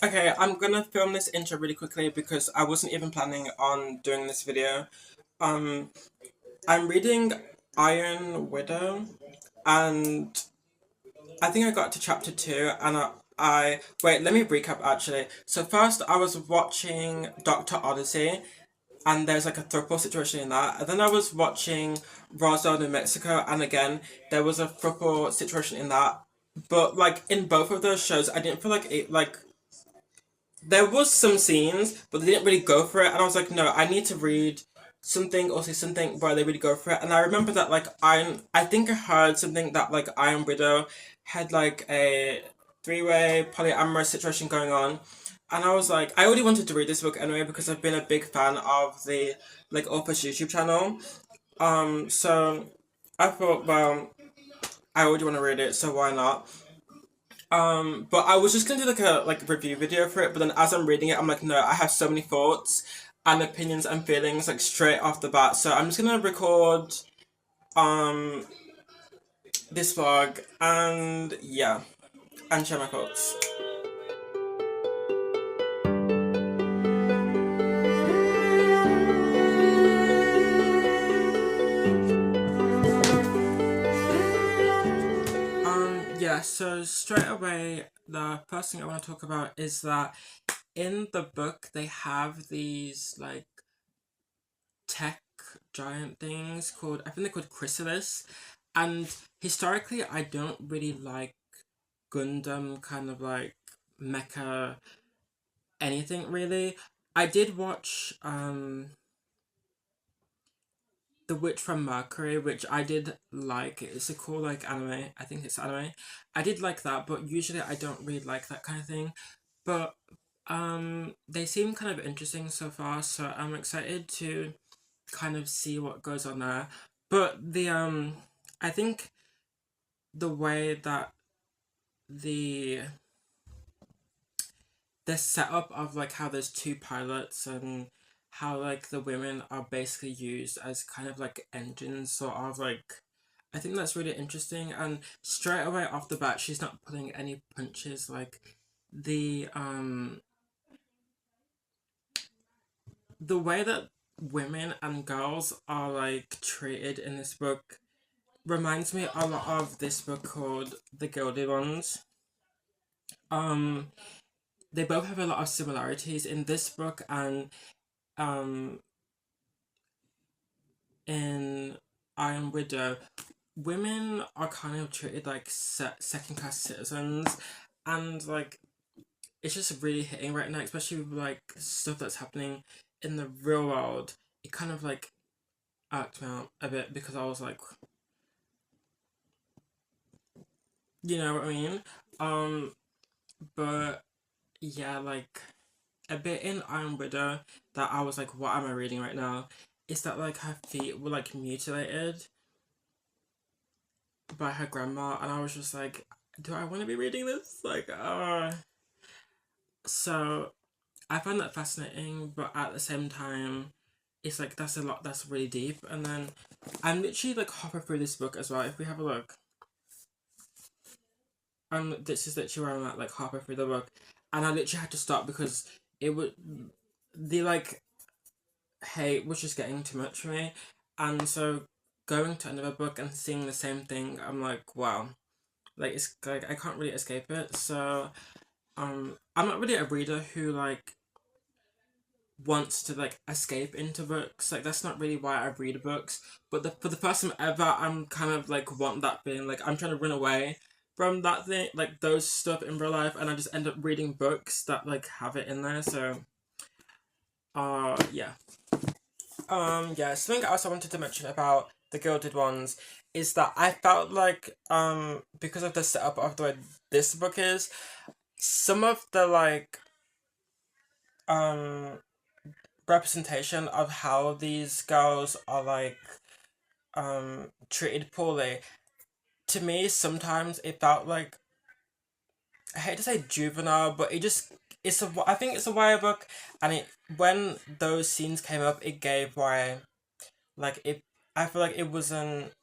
Okay, I'm gonna film this intro really quickly because I wasn't even planning on doing this video. Um, I'm reading Iron Widow, and I think I got to chapter two, and wait. Let me recap actually. So first, I was watching Doctor Odyssey, and there's like a throuple situation in that. And then I was watching Roswell, New Mexico, and again there was a throuple situation in that. But like in both of those shows, I didn't feel like it like there was some scenes, but they didn't really go for it. And I was like, no, I need to read something or see something where they really go for it. And I remember that like I think I heard something that like Iron Widow had like a three-way polyamorous situation going on. And I was like, I already wanted to read this book anyway because I've been a big fan of the like author's YouTube channel. So I thought, well, I already want to read it, so why not? But I was just gonna do like a review video for it, but then as I'm reading it, I'm like, no, I have so many thoughts and opinions and feelings like straight off the bat. So I'm just gonna record um this vlog and yeah, and share my thoughts. Yeah, so straight away, the first thing I want to talk about is that in the book they have these like tech giant things called, I think they're called chrysalis, and historically I don't really like Gundam kind of like mecha anything really. I did watch The Witch from Mercury, which I did like. It's a cool like anime. I think it's anime. I did like that, but usually I don't really like that kind of thing. But they seem kind of interesting so far, so I'm excited to kind of see what goes on there. But the I think the way that the the setup of like how there's two pilots and how like the women are basically used as kind of like engines sort of like, I think that's really interesting. And straight away off the bat she's not pulling any punches. Like the um the way that women and girls are like treated in this book reminds me a lot of this book called The Gilded Ones. um they both have a lot of similarities in this book and um in Iron Widow. Women are kind of treated like second class citizens, and like it's just really hitting right now, especially with like stuff that's happening in the real world. It kind of like irked me out a bit because I was like, you know what I mean? Um, but yeah, like a bit in Iron Widow that I was like, what am I reading right now? Is that like her feet were like mutilated by her grandma, and I was just like, do I want to be reading this? Like, so I find that fascinating, but at the same time, it's like that's a lot that's really deep. And then I'm literally like hopping through this book as well. If we have a look, this is literally where I'm at, like halfway through the book, and I literally had to stop because it would the like hate was just getting too much for me, and so going to another book and seeing the same thing, I'm like, wow, like it's like I can't really escape it. So I'm not really a reader who like wants to like escape into books. Like that's not really why I read books. But for the first time ever, I'm kind of like want that feeling. Like I'm trying to run away from that thing, like those stuff in real life, and I just end up reading books that like have it in there. So yeah. Yeah, something else I wanted to mention about the Gilded Ones is that I felt like because of the setup of the way this book is, some of the like um representation of how these girls are like treated poorly, to me sometimes it felt like, I hate to say juvenile, but it just, I think it's a YA book, and it, when those scenes came up, it gave YA, like it, I feel like it wasn't,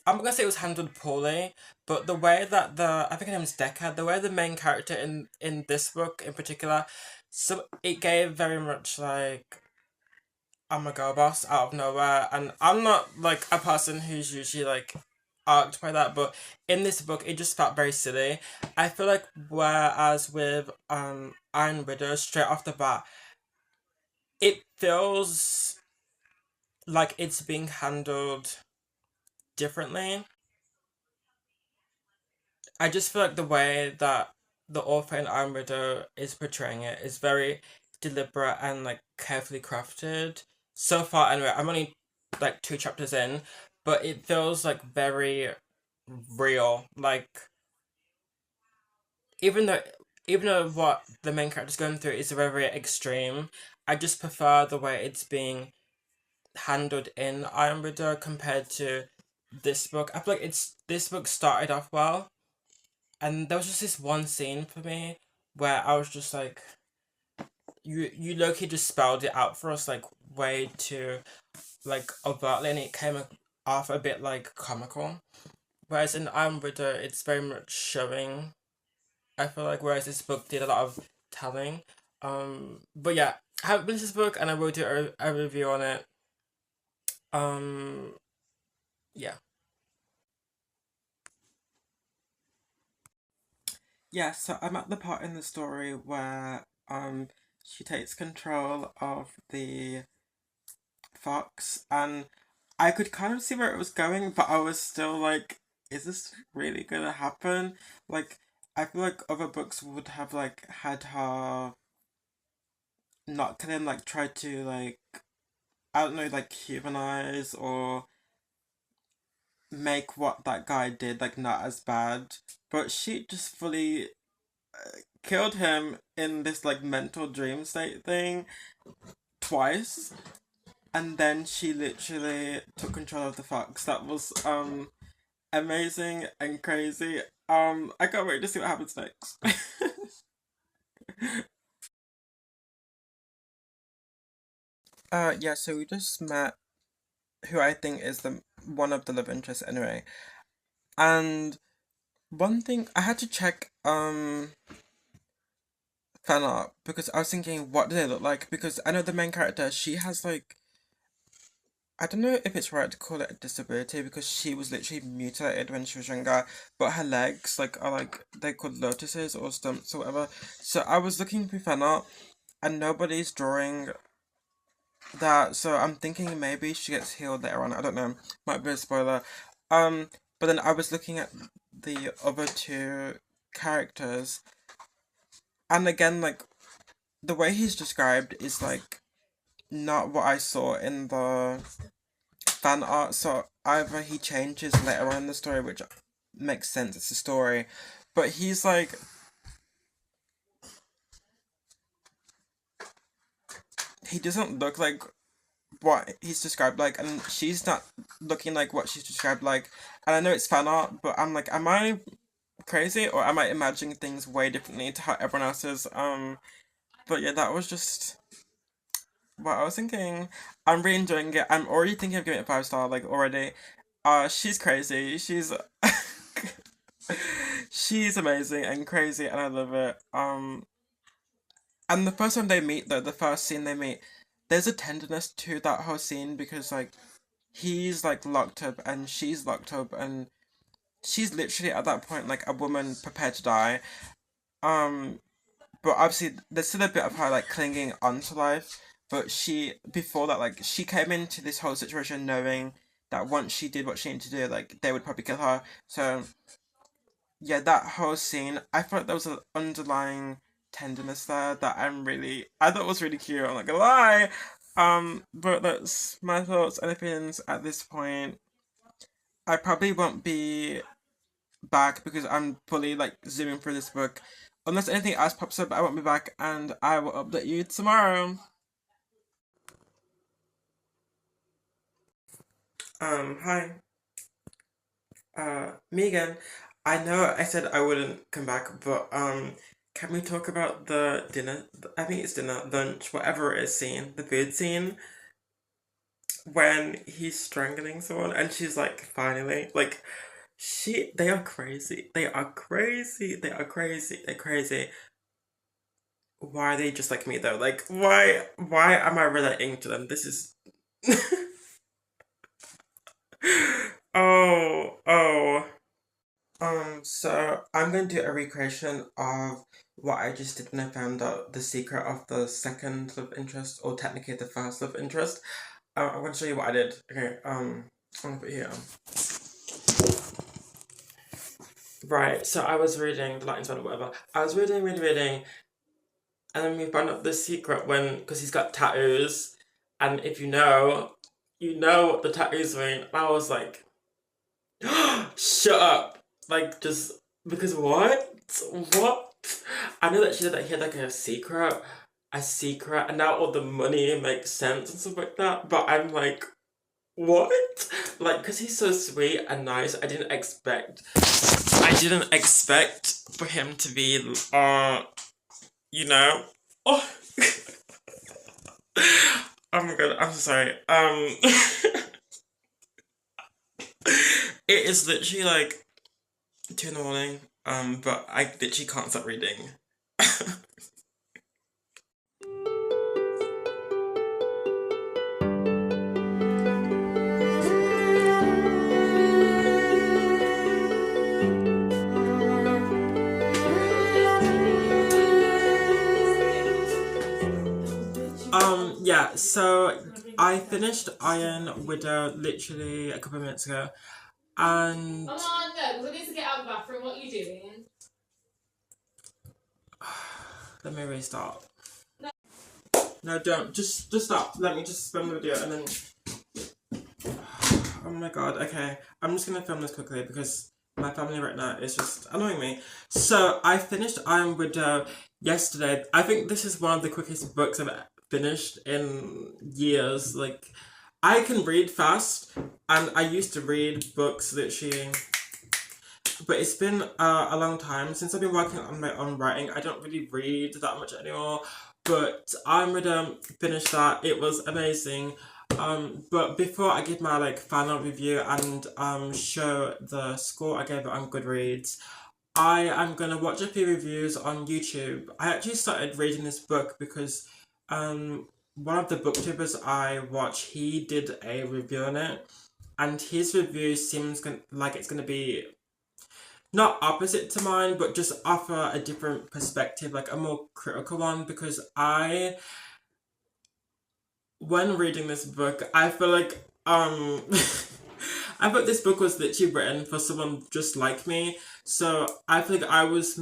I'm gonna say it was handled poorly, but the way that I think her name is Deckard, the way the main character in this book in particular, so it gave very much like I'm a girl boss out of nowhere, and I'm not like a person who's usually like arced by that, but in this book it just felt very silly. I feel like whereas with Iron Widow straight off the bat, it feels like it's being handled differently. I just feel like the way that the author in Iron Widow is portraying it is very deliberate and like carefully crafted. So far, anyway, I'm only like two chapters in, but it feels like very real. Like even though even though what the main character's going through is very, very extreme, I just prefer the way it's being handled in Iron Widow compared to this book. I feel like it's this book started off well, and there was just this one scene for me where I was just like, you low-key just spelled it out for us like way too like overtly, and it came off a bit like comical. Whereas in I'm Widow, it's very much showing. I feel like whereas this book did a lot of telling. But yeah, I haven't finished this book, and I will do a review on it. Um, yeah. Yeah, so I'm at the part in the story where she takes control of the fox, and I could kind of see where it was going, but I was still like, is this really gonna happen? Like, I feel like other books would have like had her not kill him, like try to like I don't know, like humanize or make what that guy did like not as bad. But she just fully killed him in this like mental dream state thing twice, and then she literally took control of the fox. That was amazing and crazy. I can't wait to see what happens next. Yeah, so we just met who I think is the one of the love interests anyway. And one thing I had to check fan art because I was thinking what do they look like? Because I know the main character, she has like I don't know if it's right to call it a disability because she was literally mutilated when she was younger, but her legs like are like they're called lotuses or stumps or whatever. So I was looking through fan art and nobody's drawing that, so I'm thinking maybe she gets healed later on. I don't know, might be a spoiler. But then I was looking at the other two characters, and again, like the way he's described is like not what I saw in the fan art. So either he changes later on in the story, which makes sense. It's a story, but he's like he doesn't look like what he's described like, and she's not looking like what she's described like. And I know it's fan art, but I'm like, am I crazy or am I imagining things way differently to how everyone else is? But yeah, that was just what I was thinking. I'm really enjoying it. I'm already thinking of giving it a 5 star, like already. She's crazy. She's she's amazing and crazy, and I love it. And the first time they meet, though, the first scene they meet, there's a tenderness to that whole scene because like he's like locked up and she's locked up and she's literally at that point like a woman prepared to die. Um, but obviously there's still a bit of her like clinging onto life. But she before that like she came into this whole situation knowing that once she did what she needed to do, like they would probably kill her. So yeah, that whole scene, I thought there was an underlying tenderness there that I thought was really cute. I'm not gonna lie. But that's my thoughts and opinions at this point. I probably won't be back because I'm fully like zooming through this book. Unless anything else pops up, I won't be back and I will update you tomorrow. Hi. Me again. I know I said I wouldn't come back, but can we talk about the dinner? I think it's dinner, lunch, whatever it is scene, the food scene. when he's strangling someone and she's like, finally, like, they are crazy. They are crazy. They are crazy. They're crazy. Why are they just like me though? Like, why am I relating to them? This is. Oh. So I'm going to do a recreation of what I just did when I found out the secret of the second love interest, or technically the first love interest. I'm going to show you what I did. Okay, I'm going to put it here. Right, so I was reading the Latin or whatever. I was reading, and then we found out the secret because he's got tattoos, and if you know what the tattoos mean. And I was like, shut up! Like, just because what? What? I know that she said that he had like a secret, and now all the money makes sense and stuff like that. But I'm like, what? Like, because he's so sweet and nice, I didn't expect for him to be, you know, oh, oh my god, I'm so sorry. It is literally like 2 in the morning, but I literally can't stop reading. Yeah, so I finished Iron Widow literally a couple of minutes ago, and Come on, no, because I need to get out of the bathroom. What are you doing? let me restart. No, don't. Just stop. Let me just film the video and then. Oh my god. Okay, I'm just gonna film this quickly because my family right now is just annoying me. So I finished Iron Widow yesterday. I think this is one of the quickest books I've finished in years. Like, I can read fast, and I used to read books literally. But it's been a long time since I've been working on my own writing. I don't really read that much anymore. But I'm gonna finish that. It was amazing. But before I give my like final review and show the score I gave it on Goodreads, I am gonna watch a few reviews on YouTube. I actually started reading this book because one of the booktubers I watch, he did a review on it, and his review seems like it's gonna be not opposite to mine, but just offer a different perspective, like a more critical one, because when reading this book, I feel like, I thought this book was literally written for someone just like me, so I feel like I was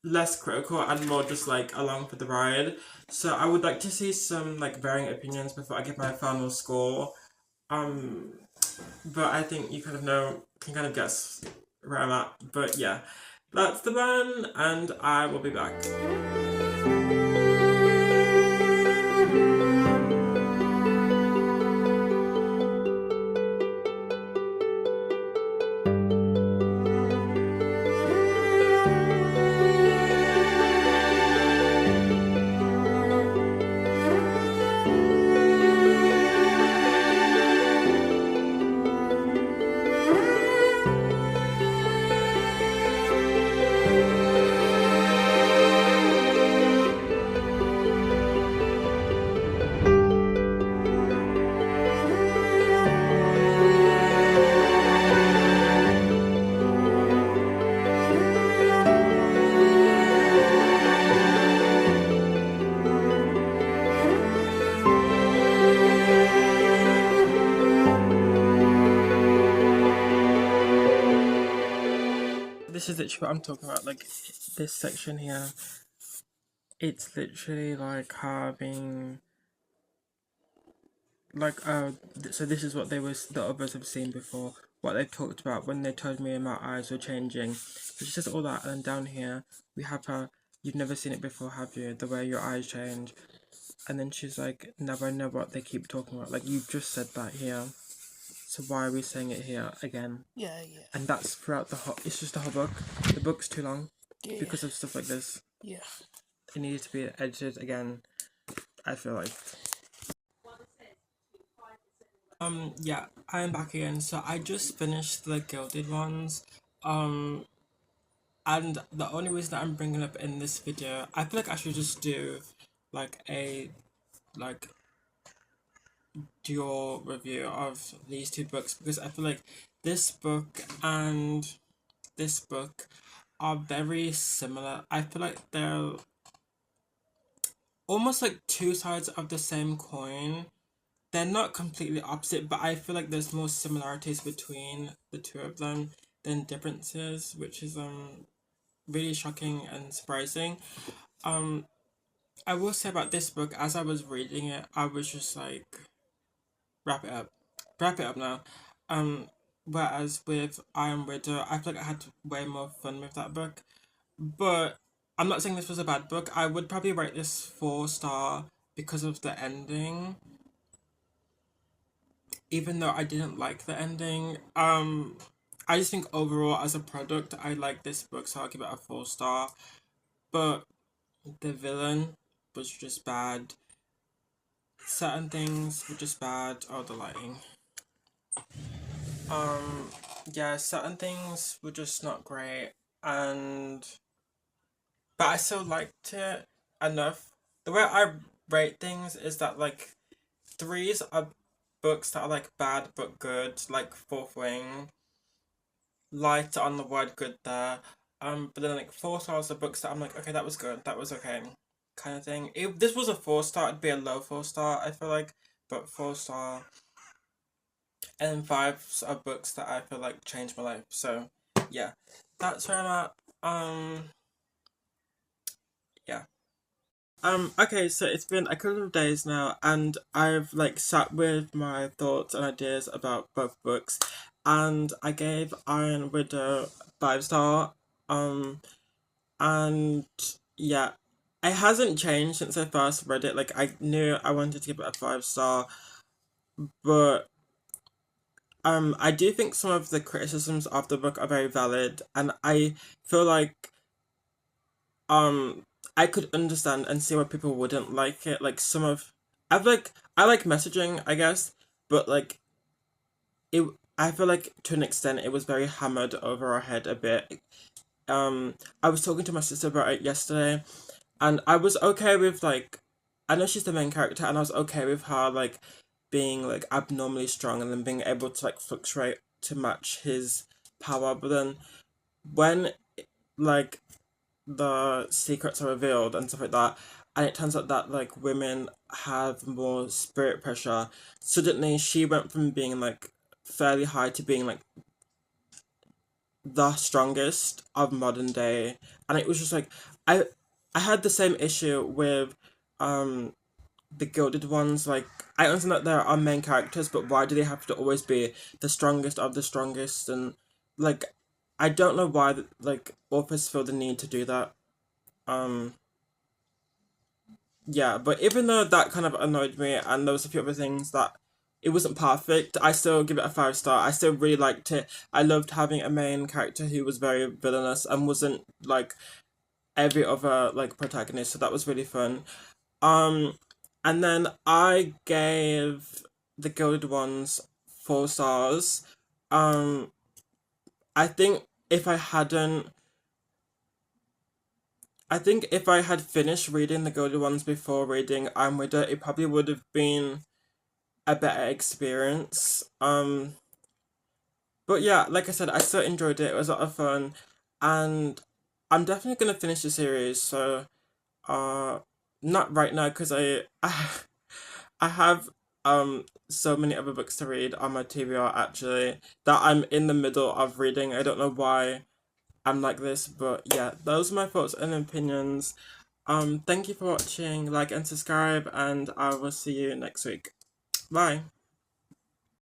less critical and more just like along for the ride. So I would like to see some like varying opinions before I give my final score. Um, but I think you can kind of guess where I'm at. But yeah, that's the one, and I will be back. This is literally what I'm talking about. Like, this section here, it's literally like having like so this is what the others have seen before, what they talked about when they told me my eyes were changing. So she says all that, and then down here we have her, you've never seen it before, have you, the way your eyes change. And then she's like, never, I know what they keep talking about, like you just said that here, so why are we saying it here again? Yeah. And that's throughout it's just the whole book. The book's too long because of stuff like this. Yeah. It needed to be edited again, I feel like. Yeah, I'm back again. So I just finished the Gilded ones. Um, and the only reason that I'm bringing up in this video, I feel like I should just do like a like dual review of these two books because I feel like this book and this book are very similar. I feel like they're almost like two sides of the same coin. They're not completely opposite, but I feel like there's more similarities between the two of them than differences, which is really shocking and surprising. Um, I will say about this book, as I was reading it, I was just like, wrap it up, wrap it up now. Um, Whereas with Iron Widow, I feel like I had way more fun with that book. But I'm not saying this was a bad book. I would probably rate this 4 star because of the ending, even though I didn't like the ending. I just think overall as a product, I like this book, so I'll give it a 4 star. But the villain was just bad. Certain things were just bad. Oh, the lighting. Um, yeah, certain things were just not great, and but I still liked it enough. The way I rate things is that like threes are books that are like bad but good, like Fourth Wing, light on the word good there. But then like 4 stars are books that I'm like, okay, that was good, that was okay, kind of thing. If this was a 4 star, it'd be a low 4 star, I feel like, but 4 star. And then fives are books that I feel like changed my life. So yeah, that's where I'm at. Yeah. Okay, so it's been a couple of days now, and I've like sat with my thoughts and ideas about both books, and I gave Iron Widow 5 star. Um, and yeah, it hasn't changed since I first read it. Like I knew I wanted to give it a 5 star, but I do think some of the criticisms of the book are very valid, and I feel like um I could understand and see why people wouldn't like it. Like some of I like messaging, I guess, but like it I feel like to an extent it was very hammered over our head a bit. I was talking to my sister about it yesterday, and I was okay with like I know she's the main character, and I was okay with her like being like abnormally strong and then being able to like fluctuate to match his power. But then when like the secrets are revealed and stuff like that, and it turns out that like women have more spirit pressure, suddenly she went from being like fairly high to being like the strongest of modern day. And it was just like I I had the same issue with um the gilded ones. Like I understand that there are main characters, but why do they have to always be the strongest of the strongest? And like I don't know why like authors feel the need to do that. um yeah, but even though that kind of annoyed me and there was a few other things that it wasn't perfect, I still give it a 5 star. I still really liked it. I loved having a main character who was very villainous and wasn't like every other like protagonist, so that was really fun. Um, and then I gave the Gilded Ones 4 stars. Um, I think if I hadn't, I think if I had finished reading the Gilded Ones before reading I'm Widow, it probably would have been a better experience. But yeah, like I said, I still enjoyed it. It was a lot of fun, and I'm definitely gonna finish the series. So, uh, not right now because I have so many other books to read on my TBR actually that I'm in the middle of reading. I don't know why I'm like this, but yeah, those are my thoughts and opinions. Thank you for watching, like and subscribe, and I will see you next week. Bye.